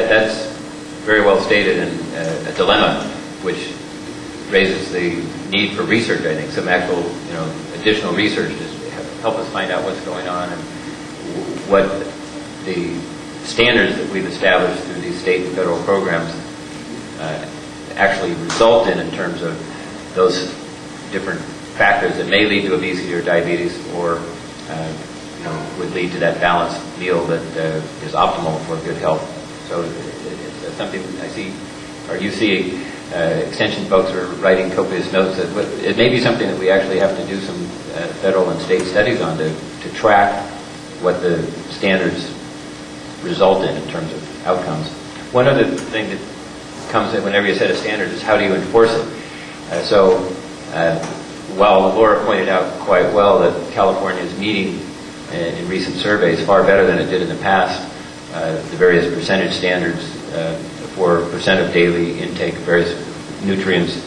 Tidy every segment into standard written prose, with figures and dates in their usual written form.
that's very well stated, and a dilemma which raises the need for research, I think, some actual, additional research to help us find out what's going on and what the standards that we've established through these state and federal programs actually result in terms of those different factors that may lead to obesity or diabetes, or would lead to that balanced meal that is optimal for good health. So it's something I see, or you see, extension folks are writing copious notes that it may be something that we actually have to do some federal and state studies on to track what the standards result in terms of outcomes. One other thing that comes in whenever you set a standard is how do you enforce it? While Laura pointed out quite well that California is meeting in recent surveys far better than it did in the past, the various percentage standards for percent of daily intake of various nutrients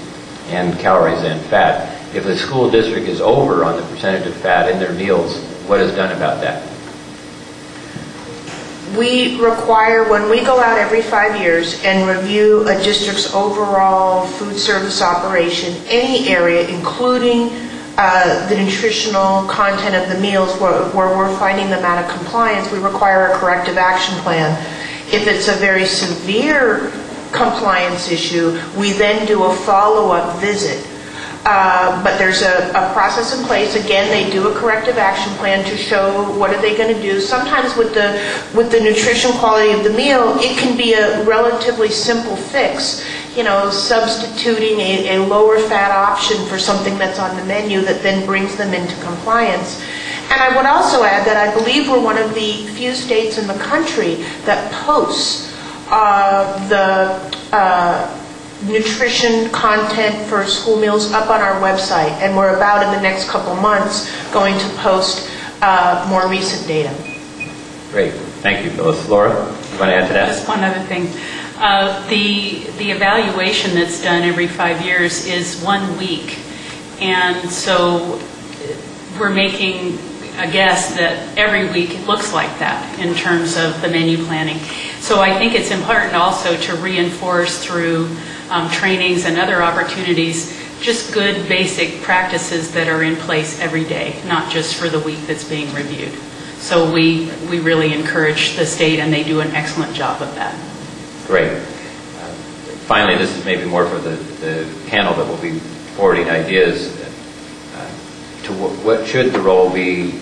and calories and fat. If the school district is over on the percentage of fat in their meals, what is done about that? We require, when we go out every 5 years and review a district's overall food service operation, any area, including the nutritional content of the meals where we're finding them out of compliance, we require a corrective action plan. If it's a very severe compliance issue, we then do a follow-up visit. But there's a process in place. Again, they do a corrective action plan to show what are they going to do. Sometimes with the nutrition quality of the meal, it can be a relatively simple fix. Substituting a lower fat option for something that's on the menu that then brings them into compliance. And I would also add that I believe we're one of the few states in the country that posts the nutrition content for school meals up on our website, and we're about in the next couple months going to post more recent data. Great, thank you, Phyllis. Laura, you want to add to that? Just one other thing. The evaluation that's done every 5 years is 1 week, and so we're making a guess that every week it looks like that in terms of the menu planning. So I think it's important also to reinforce through trainings and other opportunities just good basic practices that are in place every day, not just for the week that's being reviewed. So we really encourage the state, and they do an excellent job of that. Great. Finally, this is maybe more for the panel that will be forwarding ideas to what should the role be,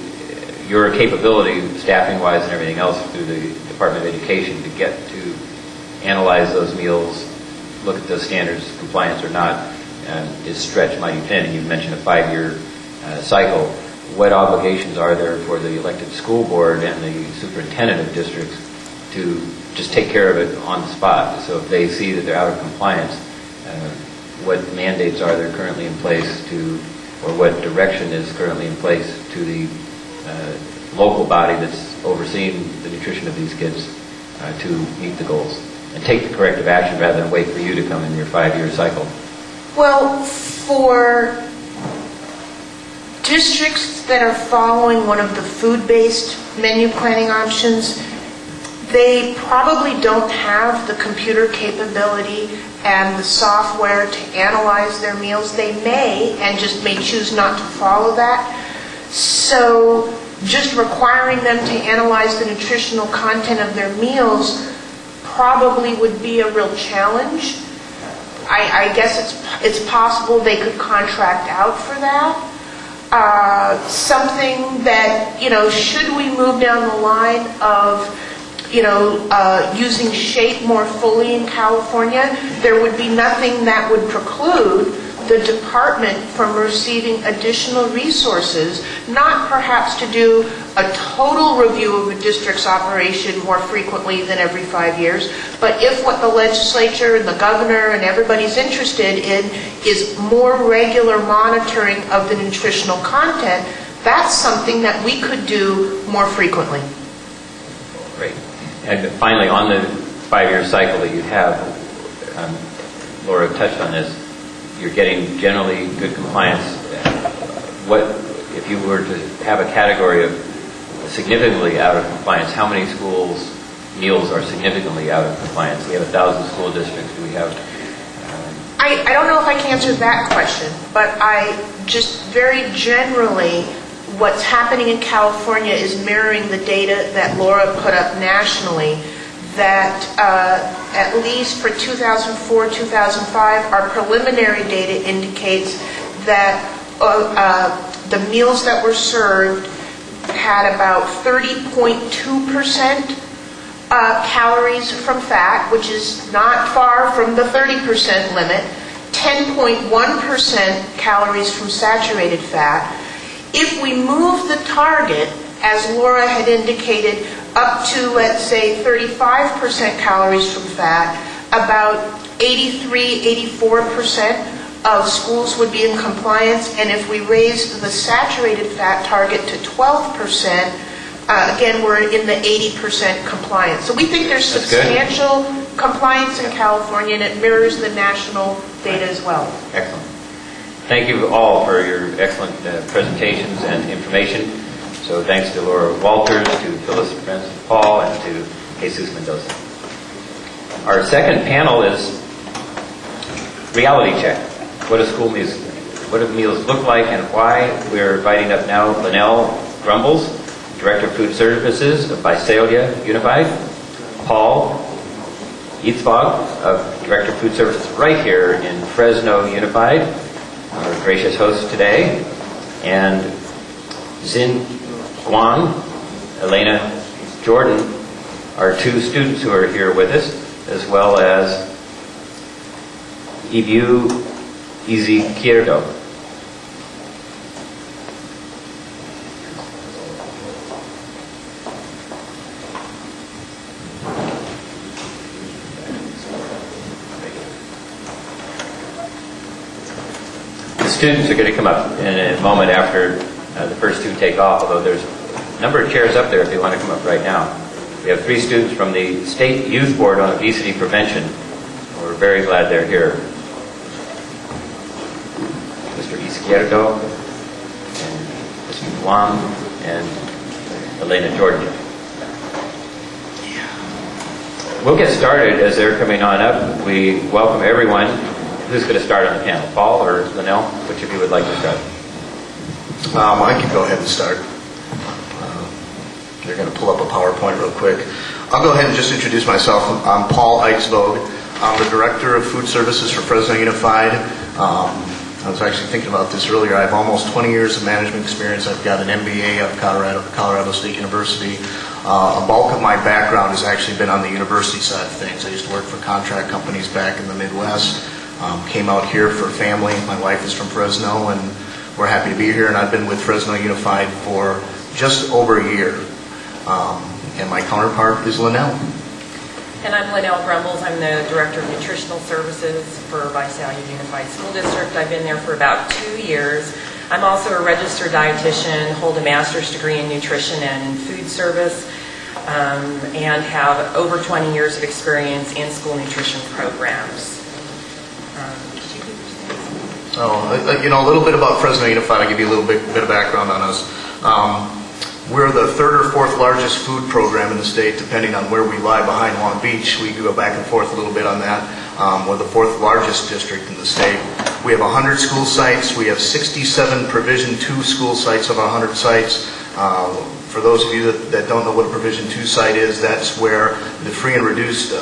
your capability, staffing-wise and everything else, through the Department of Education to get to analyze those meals, look at those standards, compliance or not, is stretched mighty thin. And you mentioned a 5-year cycle. What obligations are there for the elected school board and the superintendent of districts to just take care of it on the spot? So if they see that they're out of compliance, what mandates are there currently in place to, or what direction is currently in place to the local body that's overseeing the nutrition of these kids to meet the goals and take the corrective action rather than wait for you to come in your 5-year cycle? Well, for districts that are following one of the food-based menu planning options, they probably don't have the computer capability and the software to analyze their meals. They may, and just may choose not to follow that. So just requiring them to analyze the nutritional content of their meals probably would be a real challenge. I guess it's possible they could contract out for that. Something that, should we move down the line of, using SHAPE more fully in California, there would be nothing that would preclude the department from receiving additional resources, not perhaps to do a total review of a district's operation more frequently than every 5 years, but if what the legislature and the governor and everybody's interested in is more regular monitoring of the nutritional content, that's something that we could do more frequently. Great. And finally, on the 5-year cycle that you have, Laura touched on this, you're getting generally good compliance. What, if you were to have a category of significantly out of compliance, how many schools meals are significantly out of compliance. We have 1,000 school districts. We have... I don't know if I can answer that question, but I just very generally, what's happening in California is mirroring the data that Laura put up nationally, that at least for 2004, 2005, our preliminary data indicates that the meals that were served had about 30.2% calories from fat, which is not far from the 30% limit, 10.1% calories from saturated fat. If we move the target, as Laura had indicated, up to, let's say, 35% calories from fat, about 83–84% of schools would be in compliance, and if we raise the saturated fat target to 12%, again, we're in the 80% compliance. So we think there's substantial compliance in California, and it mirrors the national data as well. Excellent. Thank you all for your excellent presentations and information. So thanks to Laura Walters, to Phyllis Paul, and to Jesus Mendoza. Our second panel is reality check. What do school meals, what do meals look like and why? We're inviting up now Linnell Grumbles, Director of Food Services of Visalia Unified, Paul Eatsbog, Director of Food Services right here in Fresno Unified, our gracious host today, and Xin Guan, Elena Jordan, our two students who are here with us, as well as Ibu Izquierdo. The students are going to come up in a moment after the first two take off, although there's a number of chairs up there if you want to come up right now. We have three students from the State Youth Board on Obesity Prevention. We're very glad they're here. Mr. Izquierdo, and Mr. Guam, and Elena Jordan. We'll get started as they're coming on up. We welcome everyone. Who's going to start on the panel? Paul or Linnell? Which of you would like to start? I can go ahead and start. They're going to pull up a PowerPoint real quick. I'll go ahead and just introduce myself. I'm Paul Eichsvog. I'm the Director of Food Services for Fresno Unified. I was actually thinking about this earlier. I have almost 20 years of management experience. I've got an MBA out of Colorado State University. A bulk of my background has actually been on the university side of things. I used to work for contract companies back in the Midwest. Came out here for family. My wife is from Fresno, and we're happy to be here. And I've been with Fresno Unified for just over a year. And my counterpart is Linnell. And I'm Linnell Grumbles. I'm the Director of Nutritional Services for Visalia Unified School District. I've been there for about 2 years. I'm also a registered dietitian, hold a master's degree in nutrition and food service, and have over 20 years of experience in school nutrition programs. You know, a little bit about Fresno Unified. I'll give you a little bit of background on us. We're the third or fourth largest food program in the state, depending on where we lie behind Long Beach. We go back and forth a little bit on that. We're the fourth largest district in the state. We have 100 school sites. We have 67 Provision 2 school sites of 100 sites. For those of you that don't know what a Provision 2 site is, that's where the free and reduced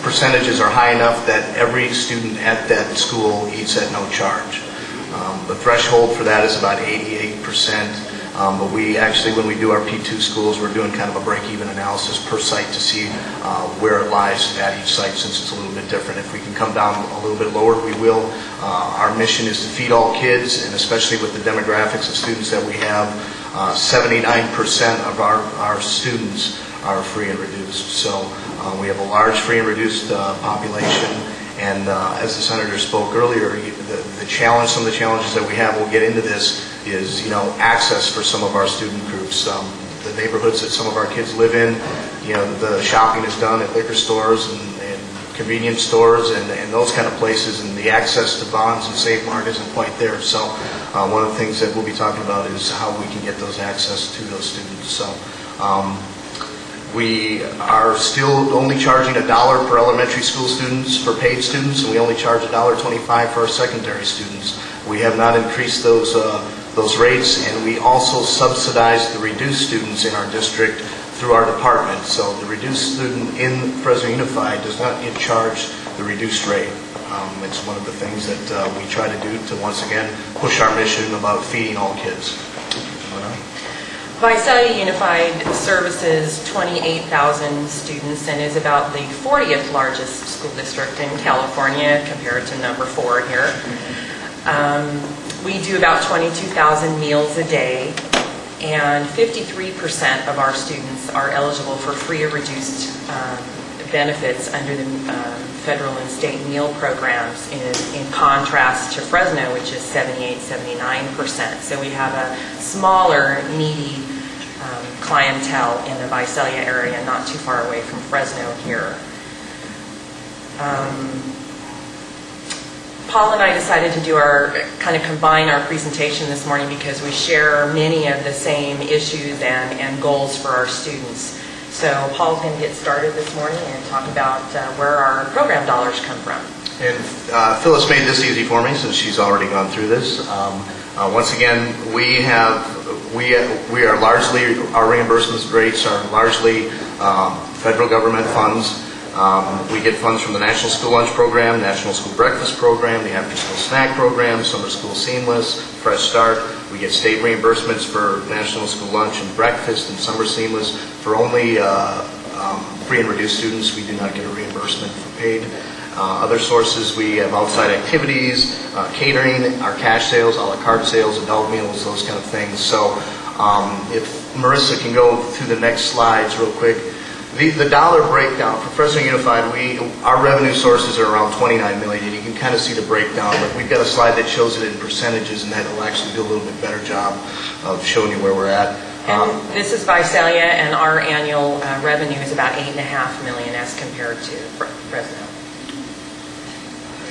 percentages are high enough that every student at that school eats at no charge. The threshold for that is about 88%. But we actually, when we do our P2 schools, we're doing kind of a break-even analysis per site to see where it lies at each site, since it's a little bit different. If we can come down a little bit lower, we will. Our mission is to feed all kids, and especially with the demographics of students that we have, 79% of our students are free and reduced. So we have a large free and reduced population. And as the Senator spoke earlier, some of the challenges that we have, we'll get into this, is, you know, access for some of our student groups. The neighborhoods that some of our kids live in, you know, the shopping is done at liquor stores and convenience stores and those kind of places, and the access to Bonds and Save Mart isn't quite there. So one of the things that we'll be talking about is how we can get those access to those students. So We are still only charging $1 per elementary school students for paid students, and we only charge $1.25 for our secondary students. We have not increased those rates, and we also subsidize the reduced students in our district through our department. So the reduced student in Fresno Unified does not get charged the reduced rate. It's one of the things that we try to do to, once again, push our mission about feeding all kids. Visalia Unified services 28,000 students and is about the 40th largest school district in California compared to number 4 here. We do about 22,000 meals a day, and 53% of our students are eligible for free or reduced benefits under the federal and state meal programs, in contrast to Fresno, which is 78-79%. So we have a smaller, needy clientele in the Visalia area, not too far away from Fresno here. Paul and I decided to do kind of combine our presentation this morning because we share many of the same issues and goals for our students. So Paul's going to get started this morning and talk about where our program dollars come from. And Phyllis made this easy for me since she's already gone through this. Once again, we are largely, our reimbursement rates are largely federal government funds. We get funds from the National School Lunch Program, National School Breakfast Program, the After School Snack Program, Summer School Seamless, Fresh Start. We get state reimbursements for National School Lunch and Breakfast and Summer Seamless. For only free and reduced students, we do not get a reimbursement for paid. Other sources, we have outside activities, catering, our cash sales, a la carte sales, adult meals, those kind of things. So if Marissa can go through the next slides real quick. The dollar breakdown for Fresno Unified, our revenue sources are around $29 million, and you can kind of see the breakdown, but we've got a slide that shows it in percentages, and that will actually do a little bit better job of showing you where we're at. And this is Visalia, and our annual revenue is about $8.5 million as compared to Fresno.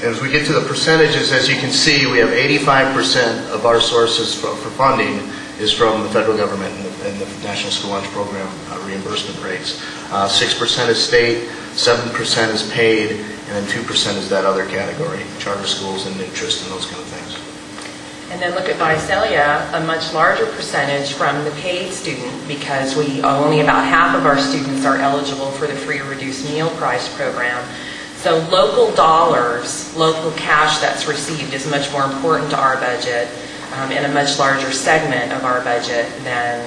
As we get to the percentages, as you can see, we have 85% of our sources for funding is from the federal government and the National School Lunch Program reimbursement rates. 6% is state, 7% is paid, and then 2% is that other category, charter schools and interest and those kind of things. And then look at Visalia, a much larger percentage from the paid student, because only about half of our students are eligible for the free or reduced meal price program. So local dollars, local cash that's received is much more important to our budget and a much larger segment of our budget than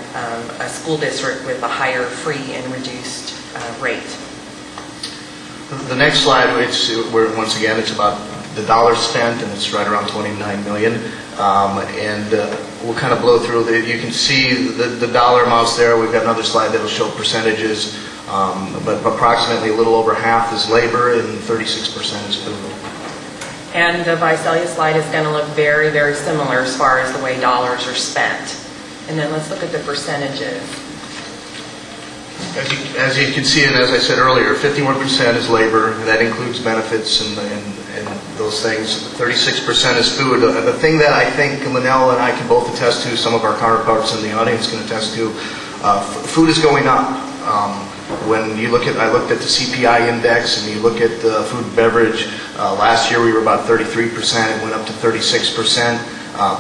a school district with a higher free and reduced rate. The next slide, once again, it's about the dollars spent, and it's right around $29 million. We'll kind of blow through it. You can see the dollar amounts there. We've got another slide that will show percentages, but approximately a little over half is labor and 36% is food. And the Visalia slide is going to look very, very similar as far as the way dollars are spent. And then let's look at the percentages. As you can see, and as I said earlier, 51% is labor. That includes benefits and those things. 36% is food. The thing that I think Linnell and I can both attest to, some of our counterparts in the audience can attest to, food is going up. When you look at, I looked at the CPI index, and you look at the food and beverage, last year we were about 33%, it went up to 36%.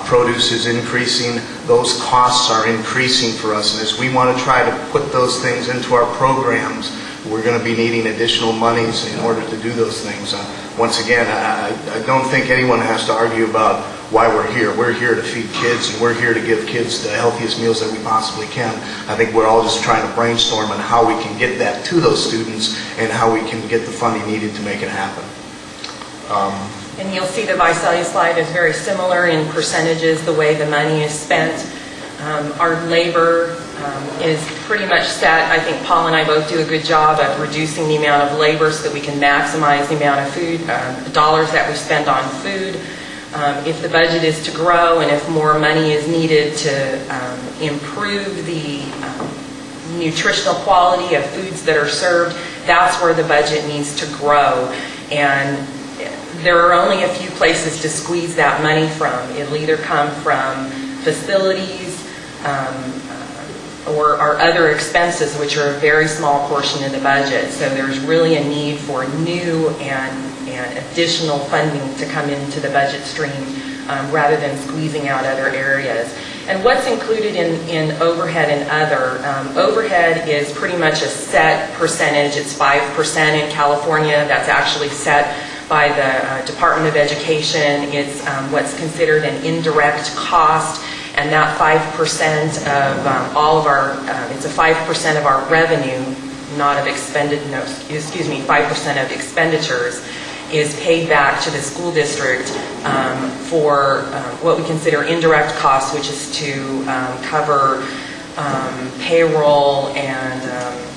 Produce is increasing, those costs are increasing for us, and as we want to try to put those things into our programs, we're going to be needing additional monies in order to do those things. Once again, I don't think anyone has to argue about why we're here. We're here to feed kids, and we're here to give kids the healthiest meals that we possibly can. I think we're all just trying to brainstorm on how we can get that to those students and how we can get the funding needed to make it happen. And you'll see the Visalia slide is very similar in percentages, the way the money is spent. Our labor is pretty much set. I think Paul and I both do a good job of reducing the amount of labor so that we can maximize the amount of food, dollars that we spend on food. If the budget is to grow and if more money is needed to improve the nutritional quality of foods that are served, that's where the budget needs to grow. And there are only a few places to squeeze that money from. It'll either come from facilities or our other expenses, which are a very small portion of the budget. So there's really a need for new and additional funding to come into the budget stream rather than squeezing out other areas. And what's included in overhead and other, overhead is pretty much a set percentage. It's 5% in California. That's actually set by the Department of Education. It's what's considered an indirect cost, and that 5% of all of our, it's a 5% of our revenue, not of expended, no, excuse me, 5% of expenditures is paid back to the school district for what we consider indirect costs, which is to cover payroll and,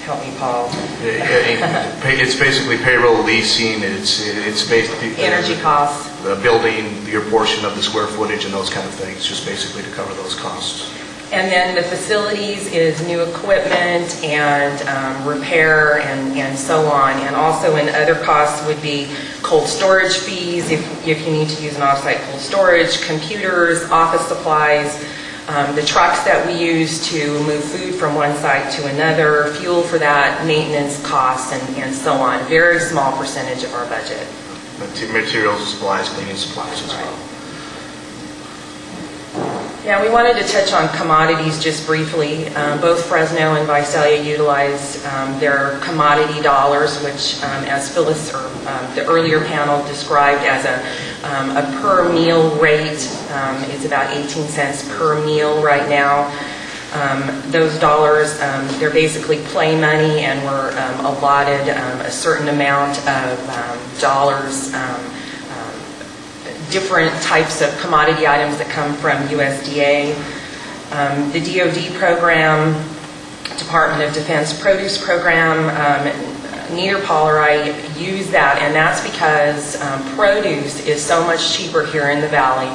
help me, Paul. It's basically payroll, leasing, it's basically energy costs. The building, your portion of the square footage and those kind of things, just basically to cover those costs. And then the facilities is new equipment and repair and so on. And also in other costs would be cold storage fees, if you need to use an off-site cold storage, computers, office supplies, the trucks that we use to move food from one site to another, fuel for that, maintenance costs, and so on. Very small percentage of our budget. Materials, supplies, cleaning supplies as well. Yeah, we wanted to touch on commodities just briefly. Both Fresno and Visalia utilize their commodity dollars, which, as Phyllis or the earlier panel described as a per meal rate, is about 18 cents per meal right now. Those dollars, they're basically play money, and we're allotted a certain amount of dollars, different types of commodity items that come from USDA. The DoD program, Department of Defense Produce Program, neither Paul or I use that, and that's because produce is so much cheaper here in the Valley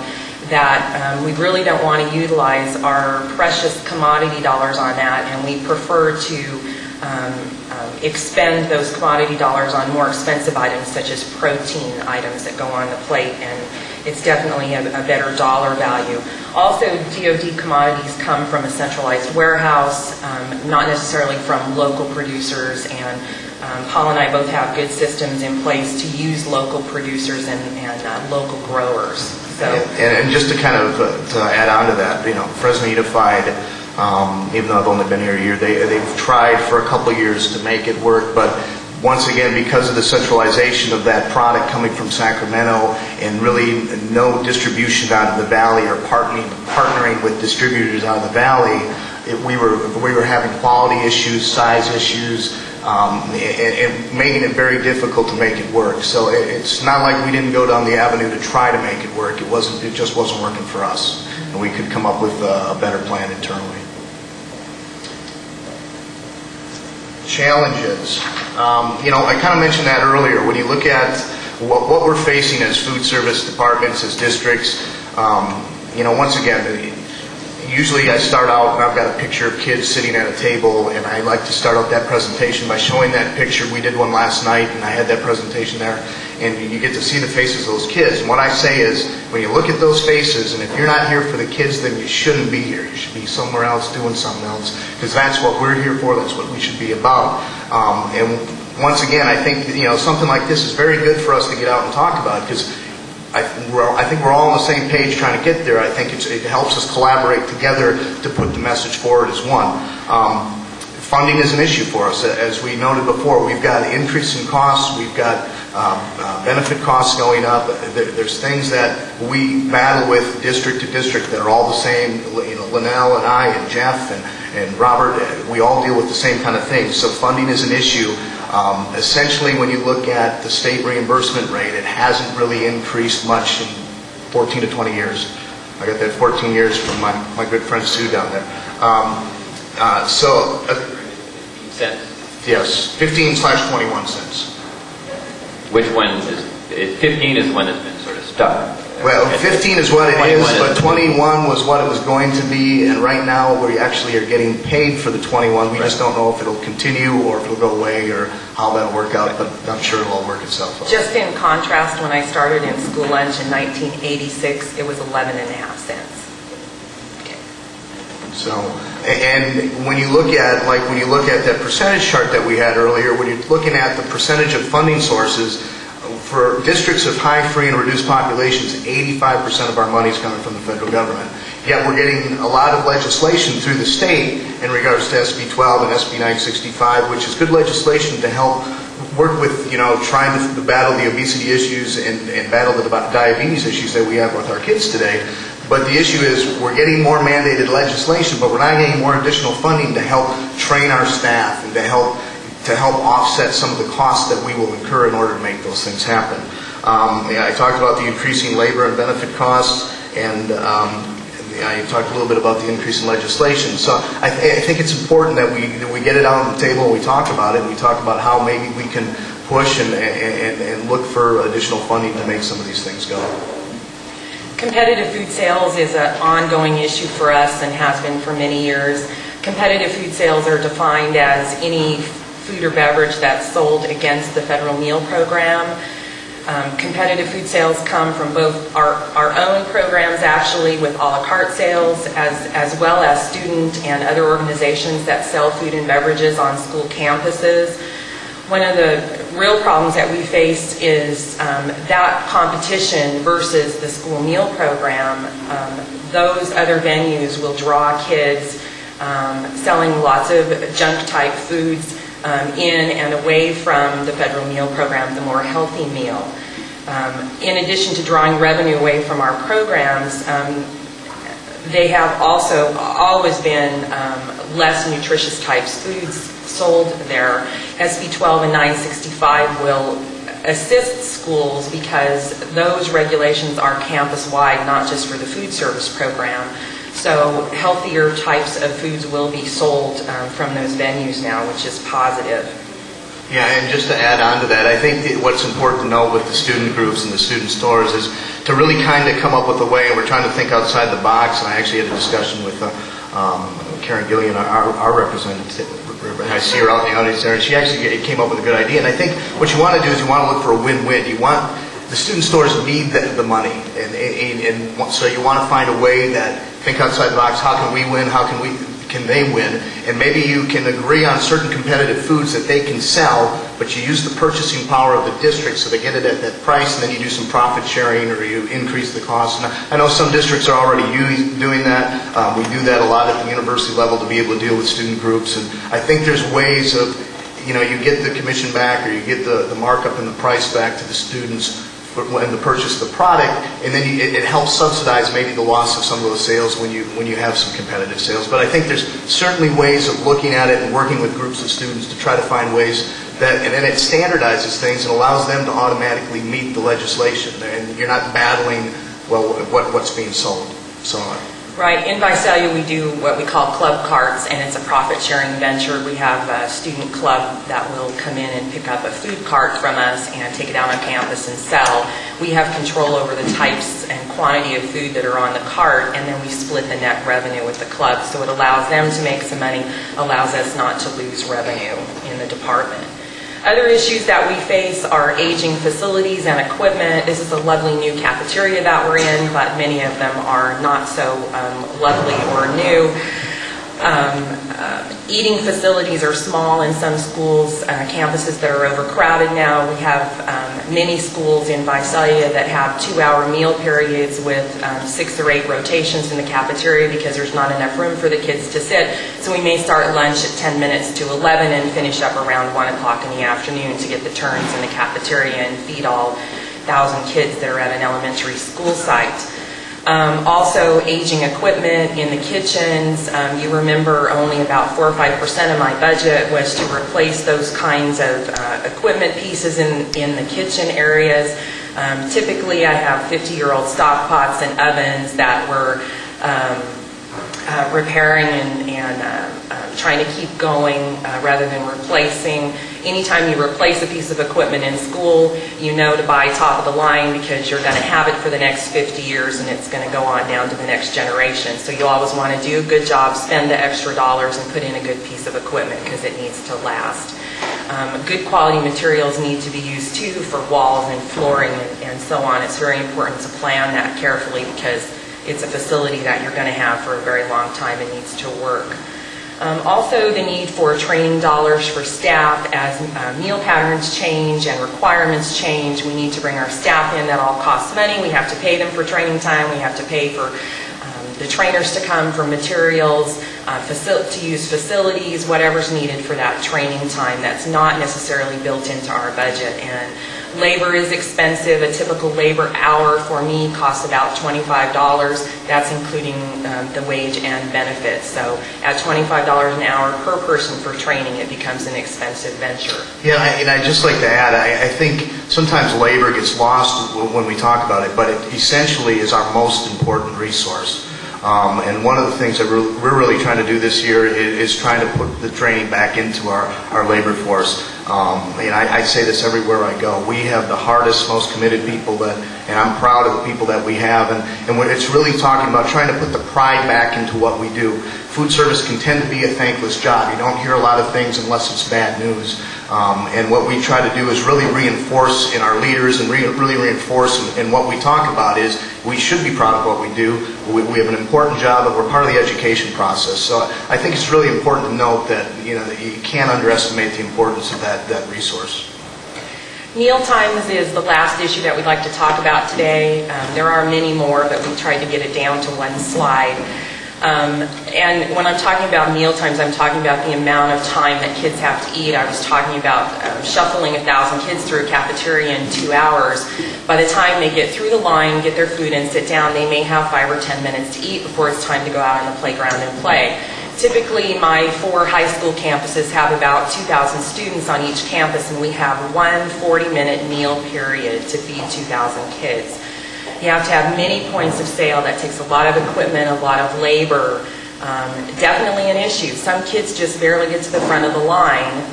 that we really don't want to utilize our precious commodity dollars on that, and we prefer to expend those commodity dollars on more expensive items such as protein items that go on the plate, and it's definitely a better dollar value. Also, DoD commodities come from a centralized warehouse, not necessarily from local producers, and Paul and I both have good systems in place to use local producers and local growers. So, and just to kind of to add on to that, you know, Fresno Unified, even though I've only been here a year, they've tried for a couple of years to make it work, but once again, because of the centralization of that product coming from Sacramento and really no distribution out of the Valley or partnering with distributors out of the Valley, we were having quality issues, size issues, and making it very difficult to make it work. So it's not like we didn't go down the avenue to try to make it work. It just wasn't working for us, and we could come up with a better plan internally. Challenges. You know, I kind of mentioned that earlier. When you look at what we're facing as food service departments, as districts, you know, once again, usually I start out and I've got a picture of kids sitting at a table, and I like to start out that presentation by showing that picture. We did one last night, and I had that presentation there, and you get to see the faces of those kids. And what I say is, when you look at those faces, and if you're not here for the kids, then you shouldn't be here. You should be somewhere else doing something else, because that's what we're here for. That's what we should be about. And once again, I think, you know, something like this is very good for us to get out and talk about, because I think we're all on the same page trying to get there. I think it helps us collaborate together to put the message forward as one. Funding is an issue for us. As we noted before, we've got an increase in costs. We've got benefit costs going up. There's things that we battle with district to district that are all the same. You know, Linnell and I and Jeff and Robert, we all deal with the same kind of things. So funding is an issue. Essentially, when you look at the state reimbursement rate, it hasn't really increased much in 14 to 20 years. I got that 14 years from my good friend Sue down there. Cents? Yes, 15/21 cents. Which one is 15 is the one that's been sort of stuck? Well, 15 is what it is, but 21 was what it was going to be, and right now we actually are getting paid for the 21. We just don't know if it'll continue or if it'll go away or how that'll work out, but I'm sure it'll all work itself out. Just in contrast, when I started in school lunch in 1986, it was 11.5 cents. So, and when you look at that percentage chart that we had earlier, when you're looking at the percentage of funding sources, for districts of high, free, and reduced populations, 85% of our money is coming from the federal government. Yet we're getting a lot of legislation through the state in regards to SB 12 and SB 965, which is good legislation to help work with, trying to battle the obesity issues and battle the diabetes issues that we have with our kids today. But the issue is we're getting more mandated legislation, but we're not getting more additional funding to help train our staff and to help offset some of the costs that we will incur in order to make those things happen. I talked about the increasing labor and benefit costs, and I talked a little bit about the increase in legislation. So I think it's important that we get it out on the table and we talk about it, and we talk about how maybe we can push and look for additional funding to make some of these things go. Competitive food sales is an ongoing issue for us and has been for many years. Competitive food sales are defined as any food or beverage that's sold against the federal meal program. Competitive food sales come from both our own programs, actually, with a la carte sales, as well as student and other organizations that sell food and beverages on school campuses. One of the real problems that we face is that competition versus the school meal program. Those other venues will draw kids selling lots of junk-type foods in and away from the federal meal program, the more healthy meal. In addition to drawing revenue away from our programs, they have also always been less nutritious types foods sold there. SB 12 and 965 will assist schools because those regulations are campus-wide, not just for the food service program. So healthier types of foods will be sold from those venues now, which is positive. Yeah, and just to add on to that, I think that what's important to know with the student groups and the student stores is to really kind of come up with a way, and we're trying to think outside the box, and I actually had a discussion with Karen Gillian, our representative, and I see her out in the audience there, and she actually came up with a good idea. And I think what you want to do is you want to look for a win-win. The student stores need the money, and so you want to find a way that, think outside the box, how can we win, can they win, and maybe you can agree on certain competitive foods that they can sell, but you use the purchasing power of the district so they get it at that price, and then you do some profit sharing or you increase the cost. And I know some districts are already doing that. We do that a lot at the university level to be able to deal with student groups, and I think there's ways of, you get the commission back or you get the markup in the price back to the students when to purchase the product, and then it helps subsidize maybe the loss of some of those sales when you have some competitive sales. But I think there's certainly ways of looking at it and working with groups of students to try to find ways that, and then it standardizes things and allows them to automatically meet the legislation, and you're not battling, well, what's being sold. So. Right. In Visalia, we do what we call club carts, and it's a profit-sharing venture. We have a student club that will come in and pick up a food cart from us and take it out on campus and sell. We have control over the types and quantity of food that are on the cart, and then we split the net revenue with the club. So it allows them to make some money, allows us not to lose revenue in the department. Other issues that we face are aging facilities and equipment. This is a lovely new cafeteria that we're in, but many of them are not so lovely or new. Eating facilities are small in some schools, campuses that are overcrowded now. We have many schools in Visalia that have 2-hour meal periods with 6 or 8 rotations in the cafeteria because there's not enough room for the kids to sit. So we may start lunch at 10 minutes to 11 and finish up around 1 o'clock in the afternoon to get the turns in the cafeteria and feed all 1,000 kids that are at an elementary school site. Also, aging equipment in the kitchens. You remember only about 4 or 5% of my budget was to replace those kinds of equipment pieces in the kitchen areas. Typically, I have 50-year-old stock pots and ovens that we're repairing and trying to keep going rather than replacing. Anytime you replace a piece of equipment in school, you know to buy top of the line because you're going to have it for the next 50 years and it's going to go on down to the next generation. So you always want to do a good job, spend the extra dollars and put in a good piece of equipment because it needs to last. Good quality materials need to be used too for walls and flooring and so on. It's very important to plan that carefully because it's a facility that you're going to have for a very long time and needs to work. Also, the need for training dollars for staff as meal patterns change and requirements change. We need to bring our staff in. That all costs money. We have to pay them for training time. We have to pay for the trainers to come, for materials, to use facilities, whatever's needed for that training time. That's not necessarily built into our budget. And labor is expensive. A typical labor hour for me costs about $25. That's including the wage and benefits. So at $25 an hour per person for training, it becomes an expensive venture. Yeah, and I'd just like to add, I think sometimes labor gets lost when we talk about it, but it essentially is our most important resource. And one of the things that we're really trying to do this year is trying to put the training back into our labor force. And I say this everywhere I go. We have the hardest, most committed people and I'm proud of the people that we have. And it's really talking about trying to put the pride back into what we do. Food service can tend to be a thankless job. You don't hear a lot of things unless it's bad news. And what we try to do is really reinforce in our leaders and really reinforce in what we talk about is we should be proud of what we do. We have an important job and we're part of the education process. So I think it's really important to note that, that you can't underestimate the importance of that resource. Meal times is the last issue that we'd like to talk about today. There are many more, but we tried to get it down to one slide. And when I'm talking about meal times, I'm talking about the amount of time that kids have to eat. I was talking about shuffling 1,000 kids through a cafeteria in 2 hours. By the time they get through the line, get their food and sit down, they may have 5 or 10 minutes to eat before it's time to go out on the playground and play. Typically, my 4 high school campuses have about 2,000 students on each campus, and we have one 40-minute meal period to feed 2,000 kids. You have to have many points of sale. That takes a lot of equipment, a lot of labor. Definitely an issue. Some kids just barely get to the front of the line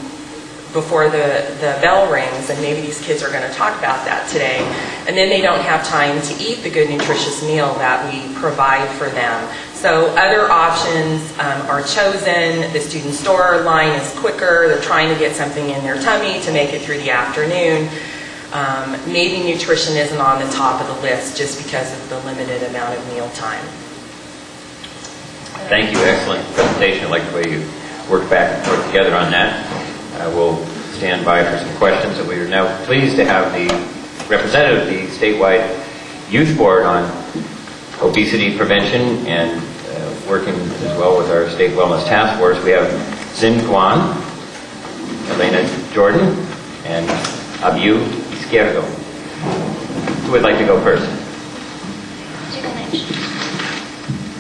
before the bell rings, and maybe these kids are going to talk about that today. And then they don't have time to eat the good, nutritious meal that we provide for them. So other options are chosen. The student store line is quicker. They're trying to get something in their tummy to make it through the afternoon. Maybe nutrition isn't on the top of the list just because of the limited amount of meal time. Thank you. Excellent presentation. I like the way you worked back and forth together on that. We'll stand by for some questions. And we are now pleased to have the representative of the statewide youth board on obesity prevention and working as well with our state wellness task force. We have Xin Guan, Elena Jordan, and Abu Izquierdo. Who would like to go first?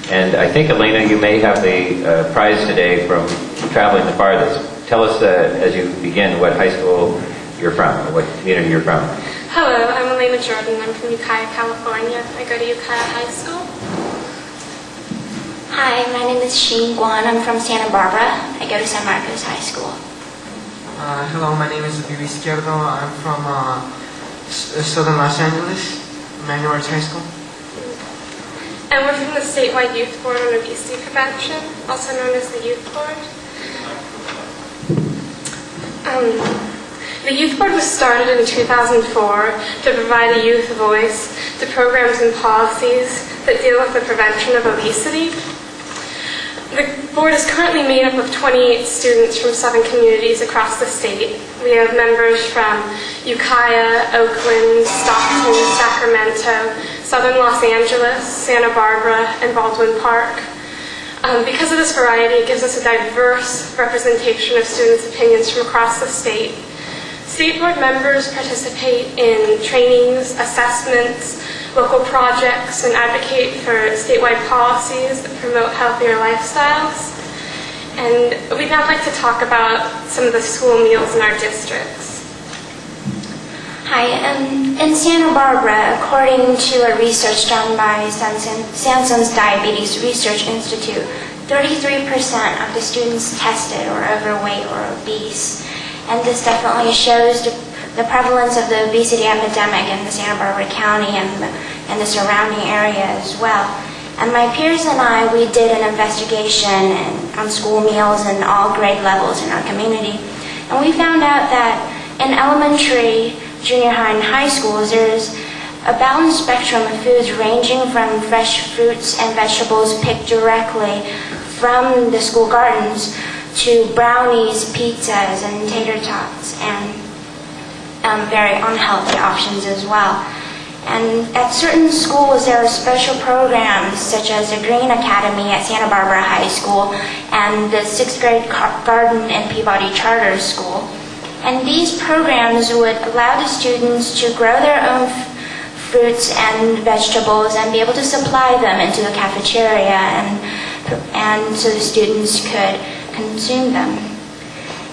And I think, Elena, you may have the prize today from traveling the farthest. Tell us, as you begin, what high school you're from, or what community you're from. Hello, I'm Elena Jordan. I'm from Ukiah, California. I go to Ukiah High School. Hi, my name is Xin Guan. I'm from Santa Barbara. I go to San Marcos High School. Hello, my name is Abu Izquierdo. I'm from southern Los Angeles, Emmanuel High School. And we're from the statewide youth board on obesity prevention, also known as the youth board. The youth board was started in 2004 to provide a youth voice to programs and policies that deal with the prevention of obesity. The board is currently made up of 28 students from 7 communities across the state. We have members from Ukiah, Oakland, Stockton, Sacramento, Southern Los Angeles, Santa Barbara, and Baldwin Park. Because of this variety, it gives us a diverse representation of students' opinions from across the state. State board members participate in trainings, assessments, local projects, and advocate for statewide policies that promote healthier lifestyles. And we'd now like to talk about some of the school meals in our districts. Hi, in Santa Barbara, according to a research done by Sanson's Diabetes Research Institute, 33% of the students tested are overweight or obese. And this definitely shows the prevalence of the obesity epidemic in the Santa Barbara County and the surrounding area as well. And my peers and I, we did an investigation on school meals in all grade levels in our community. And we found out that in elementary, junior high, and high schools, there's a balanced spectrum of foods ranging from fresh fruits and vegetables picked directly from the school gardens to brownies, pizzas, and tater tots, and very unhealthy options as well. And at certain schools, there are special programs such as the Green Academy at Santa Barbara High School and the 6th grade garden in Peabody Charter School. And these programs would allow the students to grow their own fruits and vegetables and be able to supply them into the cafeteria, and so the students could consume them.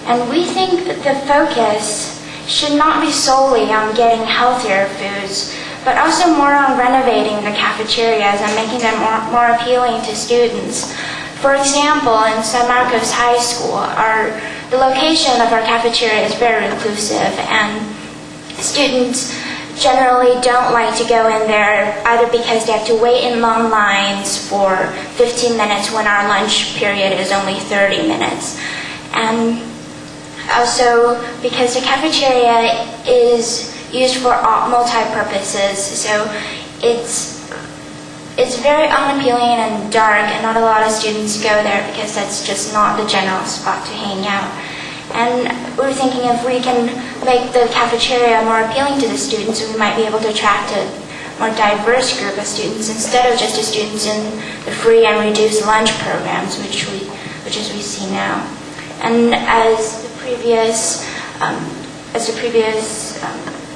And we think that the focus should not be solely on getting healthier foods, but also more on renovating the cafeterias and making them more appealing to students. For example, in San Marcos High School, the location of our cafeteria is very inclusive, and students generally don't like to go in there either because they have to wait in long lines for 15 minutes when our lunch period is only 30 minutes. And also because the cafeteria is used for multi-purposes, so it's very unappealing and dark, and not a lot of students go there because that's just not the general spot to hang out. And we're thinking if we can make the cafeteria more appealing to the students, we might be able to attract a more diverse group of students instead of just the students in the free and reduced lunch programs, which we see now. And as the previous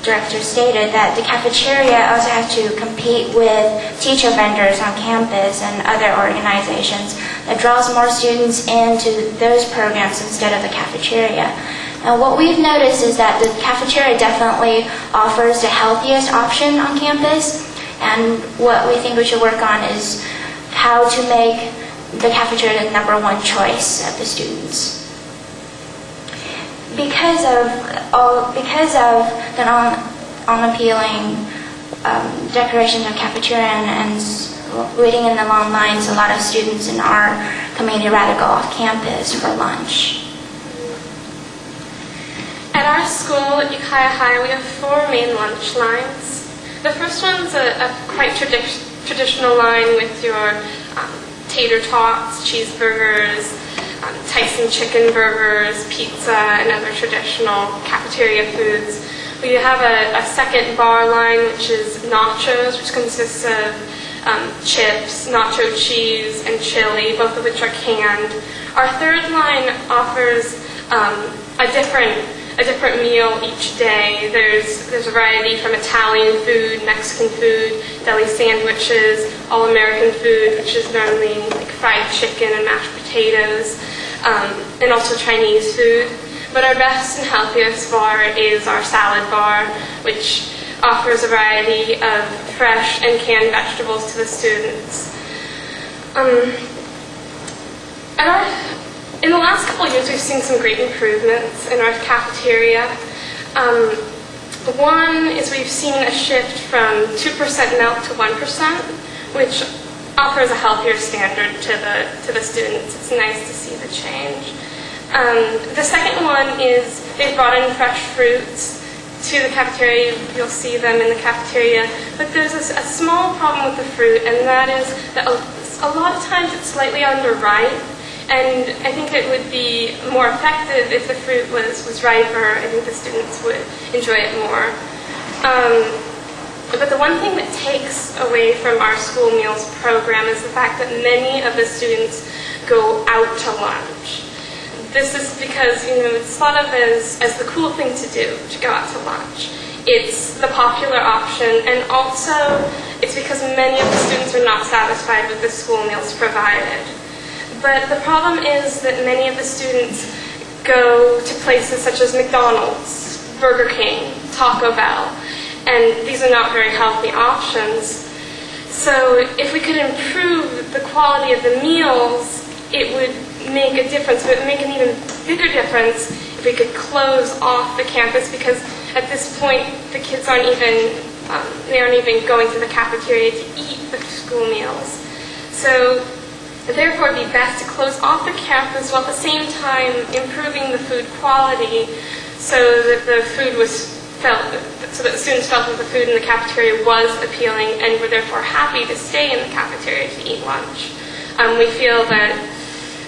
director stated, that the cafeteria also has to compete with teacher vendors on campus and other organizations that draws more students into those programs instead of the cafeteria. Now, what we've noticed is that the cafeteria definitely offers the healthiest option on campus, and what we think we should work on is how to make the cafeteria the #1 choice of the students. Because of the unappealing decorations of cafeteria and waiting in the long lines, a lot of students in our community rather go off campus for lunch. At our school at Ukiah High, we have 4 main lunch lines. The first one's a quite traditional line with your tater tots, cheeseburgers, Tyson chicken burgers, pizza, and other traditional cafeteria foods. We have a second bar line, which is nachos, which consists of chips, nacho cheese, and chili, both of which are canned. Our third line offers a different meal each day. There's a variety from Italian food, Mexican food, deli sandwiches, all-American food, which is normally like fried chicken and mashed potatoes, and also Chinese food. But our best and healthiest bar is our salad bar, which offers a variety of fresh and canned vegetables to the students. In the last couple of years, we've seen some great improvements in our cafeteria. One is we've seen a shift from 2% milk to 1%, which offers a healthier standard to the students. It's nice to see the change. The second one is they've brought in fresh fruits to the cafeteria. You'll see them in the cafeteria. But there's a small problem with the fruit, and that is that a lot of times it's slightly underripe. And I think it would be more effective if the fruit was riper. I think the students would enjoy it more. But the one thing that takes away from our school meals program is the fact that many of the students go out to lunch. This is because, it's thought of as the cool thing to do, to go out to lunch. It's the popular option, and also it's because many of the students are not satisfied with the school meals provided. But the problem is that many of the students go to places such as McDonald's, Burger King, Taco Bell, and these are not very healthy options. So if we could improve the quality of the meals, it would make a difference. It would make an even bigger difference if we could close off the campus, because at this point the kids aren't even going to the cafeteria to eat the school meals. So therefore, it would be best to close off the campus while at the same time improving the food quality so that the food was so that the students felt that the food in the cafeteria was appealing and were therefore happy to stay in the cafeteria to eat lunch. We feel that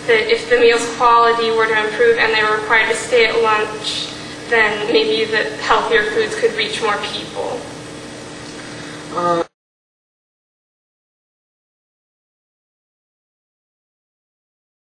if the meal's quality were to improve and they were required to stay at lunch, then maybe the healthier foods could reach more people.